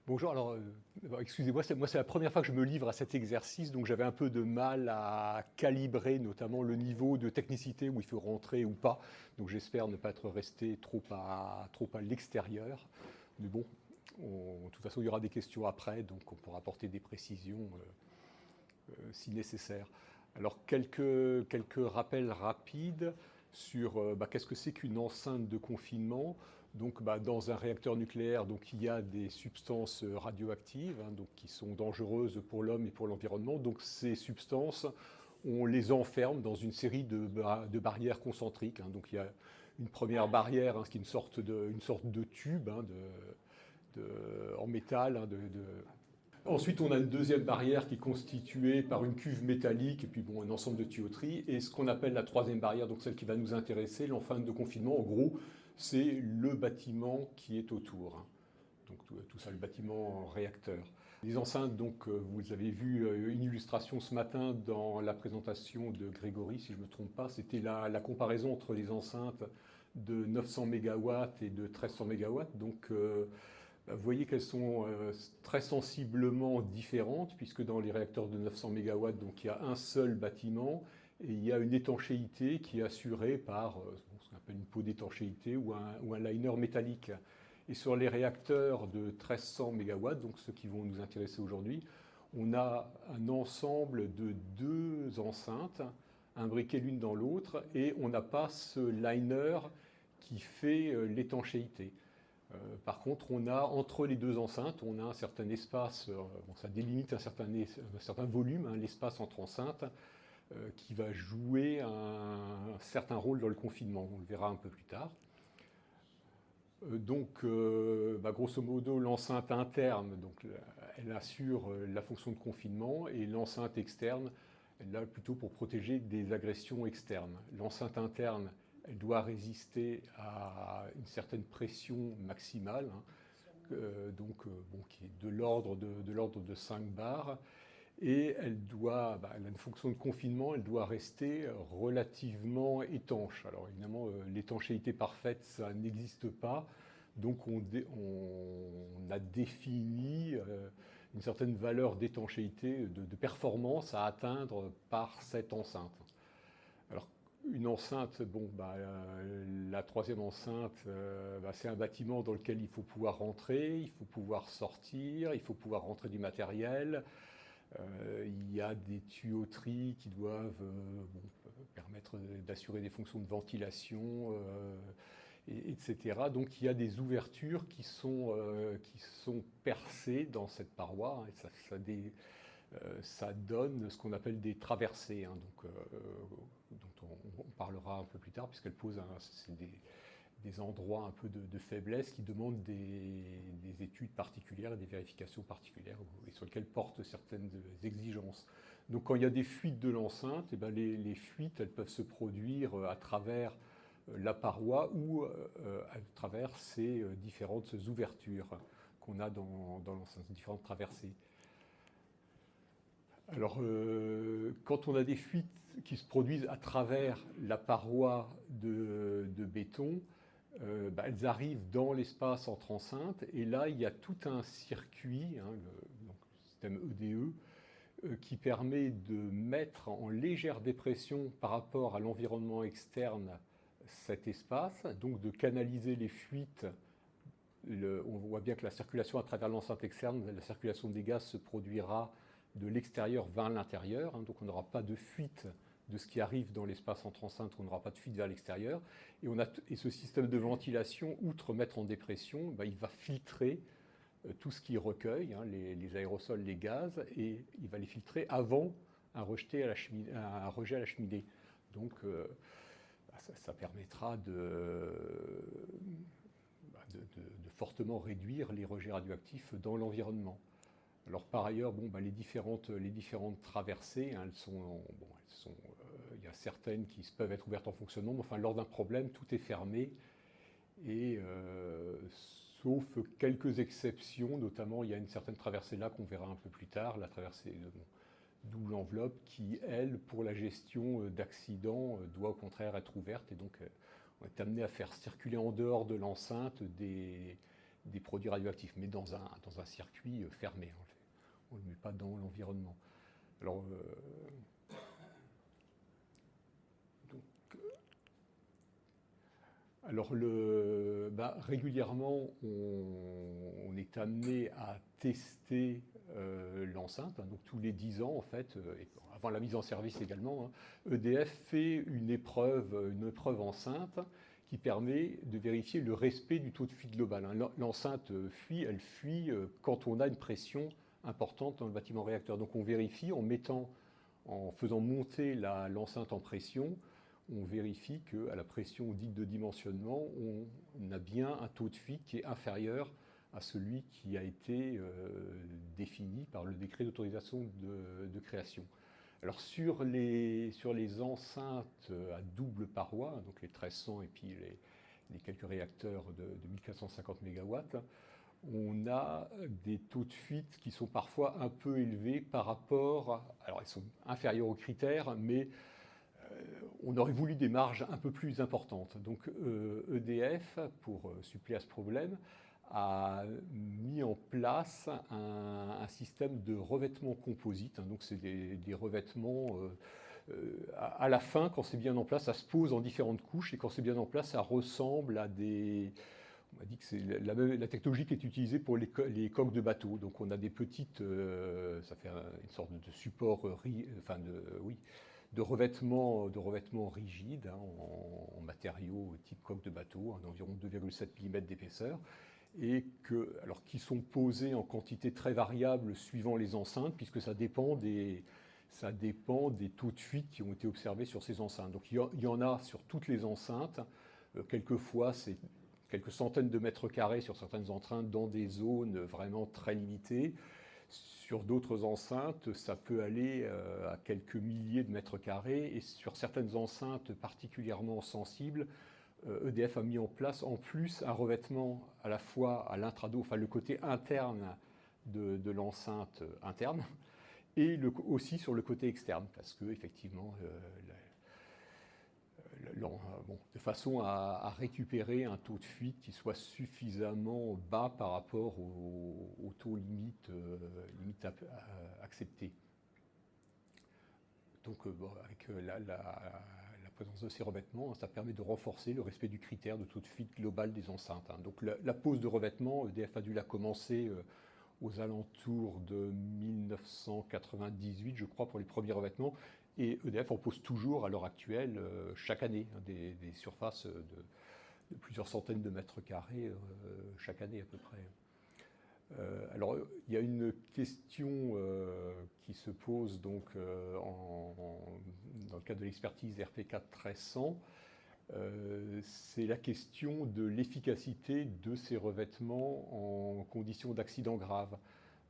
Bonjour, alors excusez-moi, c'est la première fois que je me livre à cet exercice, donc j'avais un peu de mal à calibrer notamment le niveau de technicité où il faut rentrer ou pas. Donc j'espère ne pas être resté trop à l'extérieur. Mais bon, de toute façon, il y aura des questions après, donc on pourra apporter des précisions si nécessaire. Alors quelques rappels rapides sur qu'est-ce que c'est qu'une enceinte de confinement. Donc, dans un réacteur nucléaire, donc, il y a des substances radioactives donc, qui sont dangereuses pour l'homme et pour l'environnement. Donc ces substances, on les enferme dans une série de barrières concentriques. Donc il y a une première barrière, qui est une sorte de tube en métal. Ensuite, on a une deuxième barrière qui est constituée par une cuve métallique et puis un ensemble de tuyauteries. Et ce qu'on appelle la troisième barrière, donc celle qui va nous intéresser, l'enceinte de confinement, en gros, c'est le bâtiment qui est autour. Donc tout ça, le bâtiment réacteur. Les enceintes, donc vous avez vu une illustration ce matin dans la présentation de Grégory, si je ne me trompe pas, c'était la comparaison entre les enceintes de 900 MW et de 1300 MW. Donc vous voyez qu'elles sont très sensiblement différentes, puisque dans les réacteurs de 900 MW, donc, il y a un seul bâtiment, et il y a une étanchéité qui est assurée par ce qu'on appelle une peau d'étanchéité ou un liner métallique. Et sur les réacteurs de 1300 MW, donc ceux qui vont nous intéresser aujourd'hui, on a un ensemble de deux enceintes, imbriquées l'une dans l'autre, et on n'a pas ce liner qui fait l'étanchéité. Par contre, on a entre les deux enceintes, on a un certain espace, ça délimite un certain volume, l'espace entre enceintes, qui va jouer un certain rôle dans le confinement. On le verra un peu plus tard. Donc, grosso modo, l'enceinte interne, donc, elle assure la fonction de confinement, et l'enceinte externe, elle est là plutôt pour protéger des agressions externes. L'enceinte interne, elle doit résister à une certaine pression maximale, qui est de l'ordre de 5 bars. Et elle a une fonction de confinement, elle doit rester relativement étanche. Alors évidemment, l'étanchéité parfaite, ça n'existe pas. Donc on a défini une certaine valeur d'étanchéité, de performance à atteindre par cette enceinte. Alors une enceinte, la troisième enceinte, c'est un bâtiment dans lequel il faut pouvoir rentrer, il faut pouvoir sortir, il faut pouvoir rentrer du matériel. Il y a des tuyauteries qui doivent permettre d'assurer des fonctions de ventilation, etc. Donc il y a des ouvertures qui sont percées dans cette paroi, et ça donne ce qu'on appelle des traversées, dont on parlera un peu plus tard, puisqu'elles posent des endroits un peu de faiblesse qui demandent des études particulières et des vérifications particulières et sur lesquelles portent certaines exigences. Donc quand il y a des fuites de l'enceinte, les fuites elles peuvent se produire à travers la paroi ou à travers ces différentes ouvertures qu'on a dans l'enceinte, différentes traversées. Alors, quand on a des fuites qui se produisent à travers la paroi de béton, elles arrivent dans l'espace entre enceintes, et là, il y a tout un circuit, le système EDE, qui permet de mettre en légère dépression par rapport à l'environnement externe cet espace, donc de canaliser les fuites. On voit bien que la circulation à travers l'enceinte externe, la circulation des gaz se produira de l'extérieur vers l'intérieur, donc on n'aura pas de fuite de ce qui arrive dans l'espace entre enceintes, on n'aura pas de fuite vers l'extérieur. Et ce système de ventilation, outre mettre en dépression, il va filtrer tout ce qui recueille, les aérosols, les gaz, et il va les filtrer avant un rejet à la cheminée. Donc ça permettra de fortement réduire les rejets radioactifs dans l'environnement. Alors par ailleurs, les différentes traversées, il y a certaines qui peuvent être ouvertes en fonctionnement, mais enfin lors d'un problème, tout est fermé, et sauf quelques exceptions, notamment il y a une certaine traversée là qu'on verra un peu plus tard, la traversée de double enveloppe, qui elle, pour la gestion d'accidents, doit au contraire être ouverte, et donc on est amené à faire circuler en dehors de l'enceinte des des produits radioactifs, mais dans un circuit fermé. On ne le met pas dans l'environnement. Alors, régulièrement, on est amené à tester l'enceinte, donc tous les 10 ans en fait, et avant la mise en service également, EDF fait une épreuve enceinte qui permet de vérifier le respect du taux de fuite global. L'enceinte fuit quand on a une pression importante dans le bâtiment réacteur. Donc on vérifie en faisant monter l'enceinte en pression, on vérifie qu'à la pression dite de dimensionnement, on a bien un taux de fuite qui est inférieur à celui qui a été défini par le décret d'autorisation de création. Alors sur les enceintes à double paroi, donc les 1300 et puis les quelques réacteurs de 1450 MW, on a des taux de fuite qui sont parfois un peu élevés par rapport, alors ils sont inférieurs aux critères, mais on aurait voulu des marges un peu plus importantes. Donc EDF, pour suppléer à ce problème, a mis en place un système de revêtement composite. Donc c'est des revêtements, à la fin, quand c'est bien en place, ça se pose en différentes couches, et quand c'est bien en place, ça ressemble à des... On m'a dit que c'est la technologie qui est utilisée pour les coques de bateau. Donc on a des petites... ça fait une sorte de support, de revêtement rigide, en matériaux type coque de bateau, d'environ 2,7 mm d'épaisseur, et qui sont posés en quantité très variable suivant les enceintes, puisque ça dépend des taux de fuite qui ont été observés sur ces enceintes. Donc il y en a sur toutes les enceintes. Quelquefois, c'est quelques centaines de mètres carrés sur certaines enceintes dans des zones vraiment très limitées. Sur d'autres enceintes, ça peut aller à quelques milliers de mètres carrés, et sur certaines enceintes particulièrement sensibles, EDF a mis en place en plus un revêtement à la fois à l'intrado, enfin le côté interne de l'enceinte interne, et aussi sur le côté externe, parce que effectivement, de façon à récupérer un taux de fuite qui soit suffisamment bas par rapport au taux limite accepté. Donc avec la présence de ces revêtements, ça permet de renforcer le respect du critère de taux de fuite global des enceintes. Donc la pose de revêtement, EDF a dû la commencer aux alentours de 1998, je crois, pour les premiers revêtements. Et EDF en pose toujours à l'heure actuelle, chaque année, des surfaces de plusieurs centaines de mètres carrés chaque année à peu près. Alors, il y a une question qui se pose donc, dans le cadre de l'expertise RP4 1300. C'est la question de l'efficacité de ces revêtements en conditions d'accident grave.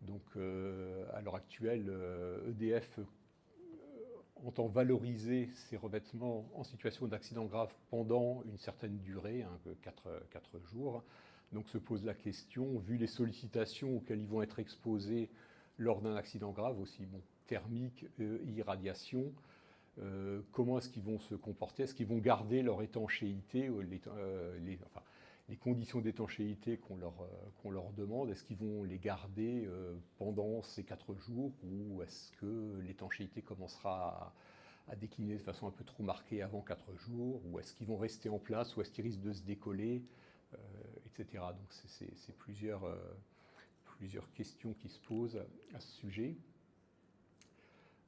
Donc, à l'heure actuelle, EDF entend valoriser ces revêtements en situation d'accident grave pendant une certaine durée, 4 jours. Donc se pose la question, vu les sollicitations auxquelles ils vont être exposés lors d'un accident grave, aussi thermique et irradiation, comment est-ce qu'ils vont se comporter? Est-ce qu'ils vont garder leur étanchéité, les conditions d'étanchéité qu'on leur demande, est-ce qu'ils vont les garder pendant ces 4 jours, ou est-ce que l'étanchéité commencera à décliner de façon un peu trop marquée avant 4 jours, ou est-ce qu'ils vont rester en place, ou est-ce qu'ils risquent de se décoller, etc. Donc c'est plusieurs questions qui se posent à ce sujet.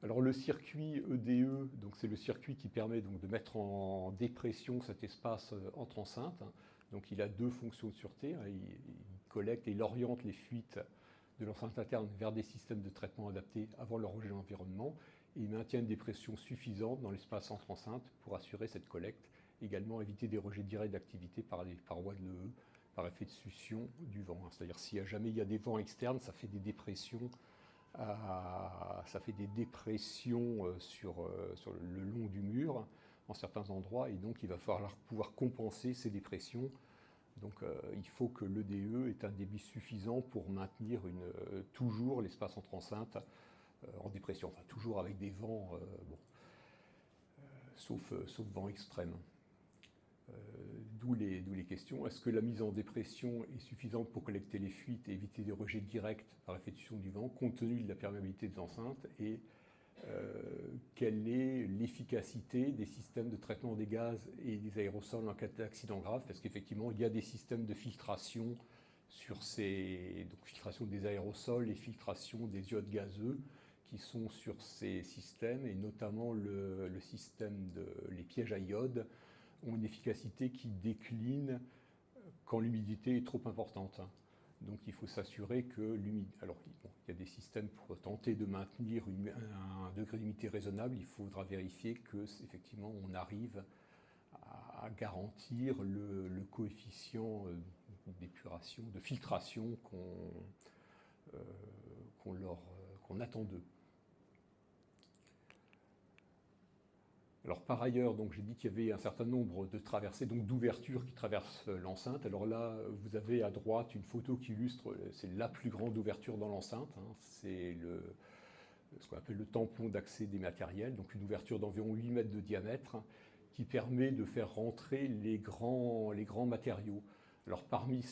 Alors le circuit EDE, donc c'est le circuit qui permet donc de mettre en dépression cet espace entre enceintes. Donc il a 2 fonctions de sûreté. Il collecte et il oriente les fuites de l'enceinte interne vers des systèmes de traitement adaptés avant leur rejet dans l'environnement. Et il maintient une dépression suffisante dans l'espace entre enceintes pour assurer cette collecte. Également éviter des rejets directs d'activité par les parois de l'EE par effet de succion du vent. C'est-à-dire s'il y a jamais il y a des vents externes, ça fait des dépressions. Sur le long du mur en certains endroits, et donc il va falloir pouvoir compenser ces dépressions. Donc il faut que l'EDE ait un débit suffisant pour maintenir toujours l'espace entre enceintes en dépression, enfin toujours avec des vents, sauf vent extrême. d'où les questions. Est-ce que la mise en dépression est suffisante pour collecter les fuites et éviter des rejets directs par effet de fusion du vent, compte tenu de la perméabilité des enceintes? Et quelle est l'efficacité des systèmes de traitement des gaz et des aérosols en cas d'accident grave? Parce qu'effectivement, il y a des systèmes de filtration sur donc filtration des aérosols et filtration des iodes gazeux qui sont sur ces systèmes, et notamment le système les pièges à iode ont une efficacité qui décline quand l'humidité est trop importante. Donc il faut s'assurer que l'humidité... Alors bon, il y a des systèmes pour tenter de maintenir un degré d'humidité raisonnable, il faudra vérifier que effectivement on arrive à garantir le coefficient d'épuration, de filtration qu'on attend d'eux. Alors par ailleurs, donc j'ai dit qu'il y avait un certain nombre de traversées, donc d'ouvertures qui traversent l'enceinte. Alors là, vous avez à droite une photo qui illustre, c'est la plus grande ouverture dans l'enceinte, hein. C'est ce qu'on appelle le tampon d'accès des matériels, donc une ouverture d'environ 8 mètres de diamètre qui permet de faire rentrer les grands matériaux. Alors parmi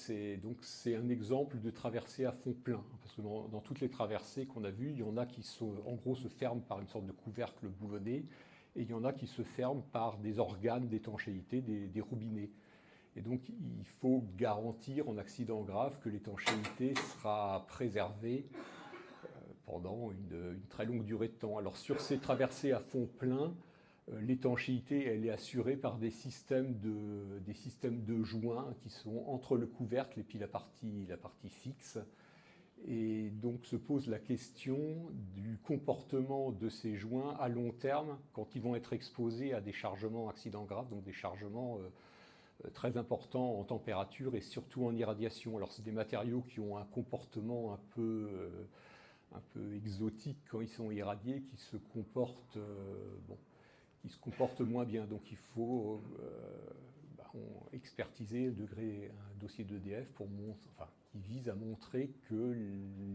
donc c'est un exemple de traversée à fond plein, parce que dans toutes les traversées qu'on a vues, il y en a qui en gros se ferment par une sorte de couvercle boulonné, et il y en a qui se ferment par des organes d'étanchéité, des robinets. Et donc il faut garantir en accident grave que l'étanchéité sera préservée pendant une très longue durée de temps. Alors sur ces traversées à fond plein, l'étanchéité elle est assurée par des systèmes de joints qui sont entre le couvercle et puis la partie fixe. Et donc se pose la question du comportement de ces joints à long terme quand ils vont être exposés à des chargements accidents graves, donc des chargements très importants en température et surtout en irradiation. Alors c'est des matériaux qui ont un comportement un peu exotique quand ils sont irradiés, qui se comportent moins bien. Donc il faut expertiser un dossier d'EDF qui vise à montrer que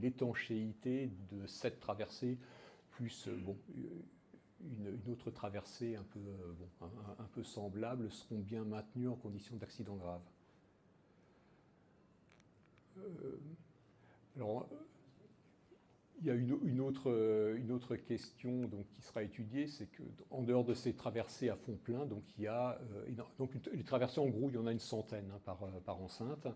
l'étanchéité de cette traversée, plus une autre traversée un peu semblable, seront bien maintenues en condition d'accident grave. Alors, il y a une autre question donc, qui sera étudiée, c'est qu'en dehors de ces traversées à fond plein, donc il y a les traversées en gros, il y en a une centaine par enceinte,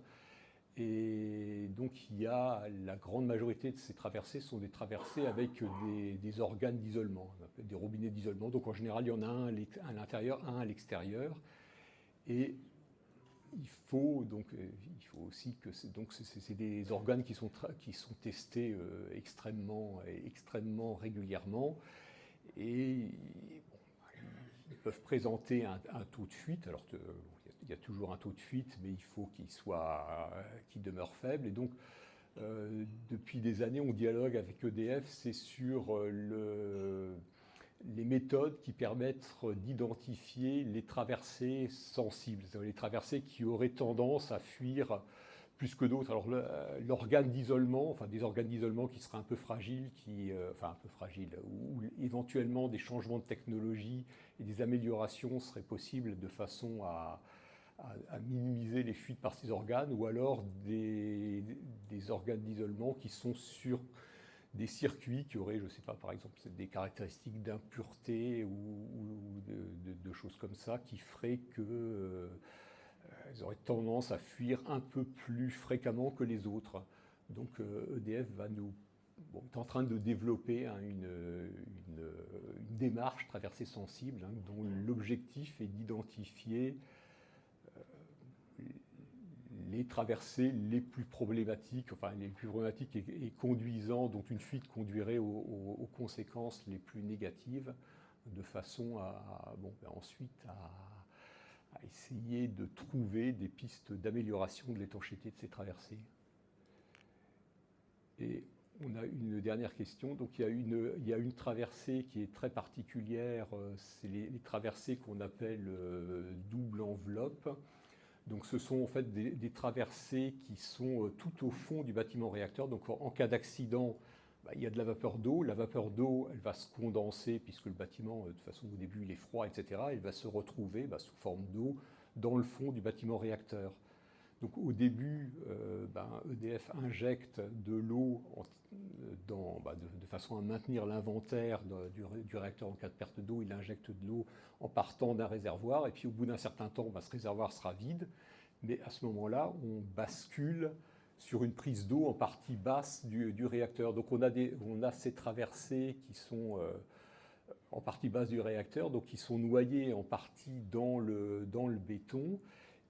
et donc il y a la grande majorité de ces traversées sont des traversées avec des organes d'isolement, des robinets d'isolement. Donc en général, il y en a un à l'intérieur, un à l'extérieur, et il faut aussi que c'est des organes qui sont testés extrêmement régulièrement, et ils peuvent présenter un taux de fuite. Alors il y a toujours un taux de fuite, mais il faut qu'il demeure faible. Et donc depuis des années, on dialogue avec EDF, c'est sur les méthodes qui permettent d'identifier les traversées sensibles, les traversées qui auraient tendance à fuir plus que d'autres. Alors l'organe d'isolement, des organes d'isolement qui seraient un peu fragiles, où éventuellement des changements de technologie et des améliorations seraient possibles de façon à minimiser les fuites par ces organes, ou alors des organes d'isolement qui sont sur des circuits qui auraient, je ne sais pas, par exemple, des caractéristiques d'impureté ou de choses comme ça, qui feraient qu'elles auraient tendance à fuir un peu plus fréquemment que les autres. Donc EDF est en train de développer une démarche traversée sensible, dont l'objectif est d'identifier les traversées les plus problématiques, et conduisant, dont une fuite conduirait aux conséquences les plus négatives, de façon ensuite à essayer de trouver des pistes d'amélioration de l'étanchéité de ces traversées. Et on a une dernière question. Donc il y a une traversée qui est très particulière, c'est les traversées qu'on appelle double enveloppe. Donc ce sont en fait des traversées qui sont tout au fond du bâtiment réacteur. Donc en cas d'accident, il y a de la vapeur d'eau. La vapeur d'eau, elle va se condenser puisque le bâtiment, de toute façon au début il est froid, etc. Elle va se retrouver sous forme d'eau dans le fond du bâtiment réacteur. Donc au début, EDF injecte de l'eau de façon à maintenir l'inventaire du réacteur en cas de perte d'eau. Il injecte de l'eau en partant d'un réservoir, et puis au bout d'un certain temps, ce réservoir sera vide. Mais à ce moment-là, on bascule sur une prise d'eau en partie basse du réacteur. Donc on a ces traversées qui sont en partie basse du réacteur, donc qui sont noyées en partie dans le béton.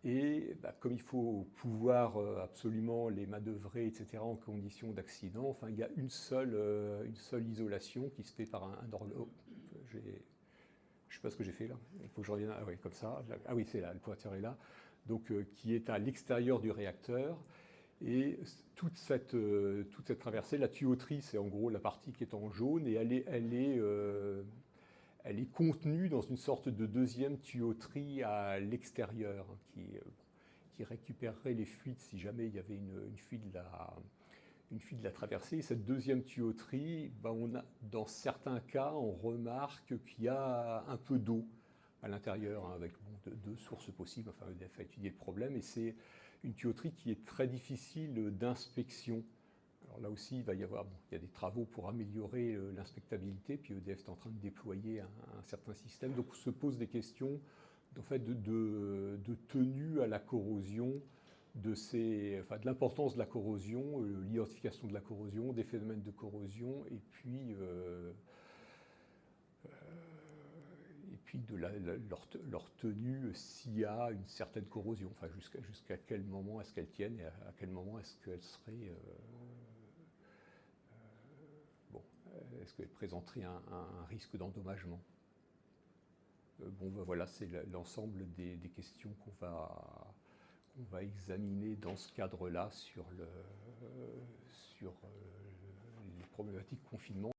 Et comme il faut pouvoir absolument les manœuvrer, etc., en conditions d'accident, enfin, il y a une seule isolation qui se fait par un horloge. Je ne sais pas ce que j'ai fait là. Il faut que je revienne. Ah oui, comme ça. Ah oui, c'est là, le pointeur est là. Donc, qui est à l'extérieur du réacteur. Et toute cette traversée, la tuyauterie, c'est en gros la partie qui est en jaune, et elle est contenue dans une sorte de deuxième tuyauterie à l'extérieur qui récupérerait les fuites si jamais il y avait une fuite de la traversée. Et cette deuxième tuyauterie, dans certains cas, on remarque qu'il y a un peu d'eau à l'intérieur, avec deux sources possibles. Enfin, EDF a étudié le problème, et c'est une tuyauterie qui est très difficile d'inspection. Alors là aussi, il y a des travaux pour améliorer l'inspectabilité, puis EDF est en train de déployer un certain système. Donc se posent des questions en fait, de tenue à la corrosion, de l'importance de la corrosion, l'identification de la corrosion, des phénomènes de corrosion, et puis de leur tenue s'il y a une certaine corrosion. Enfin, jusqu'à quel moment est-ce qu'elles tiennent, et à quel moment est-ce qu'elles seraient... est-ce qu'elle présenterait un risque d'endommagement? Voilà, c'est l'ensemble des questions qu'on va examiner dans ce cadre-là sur les problématiques confinement.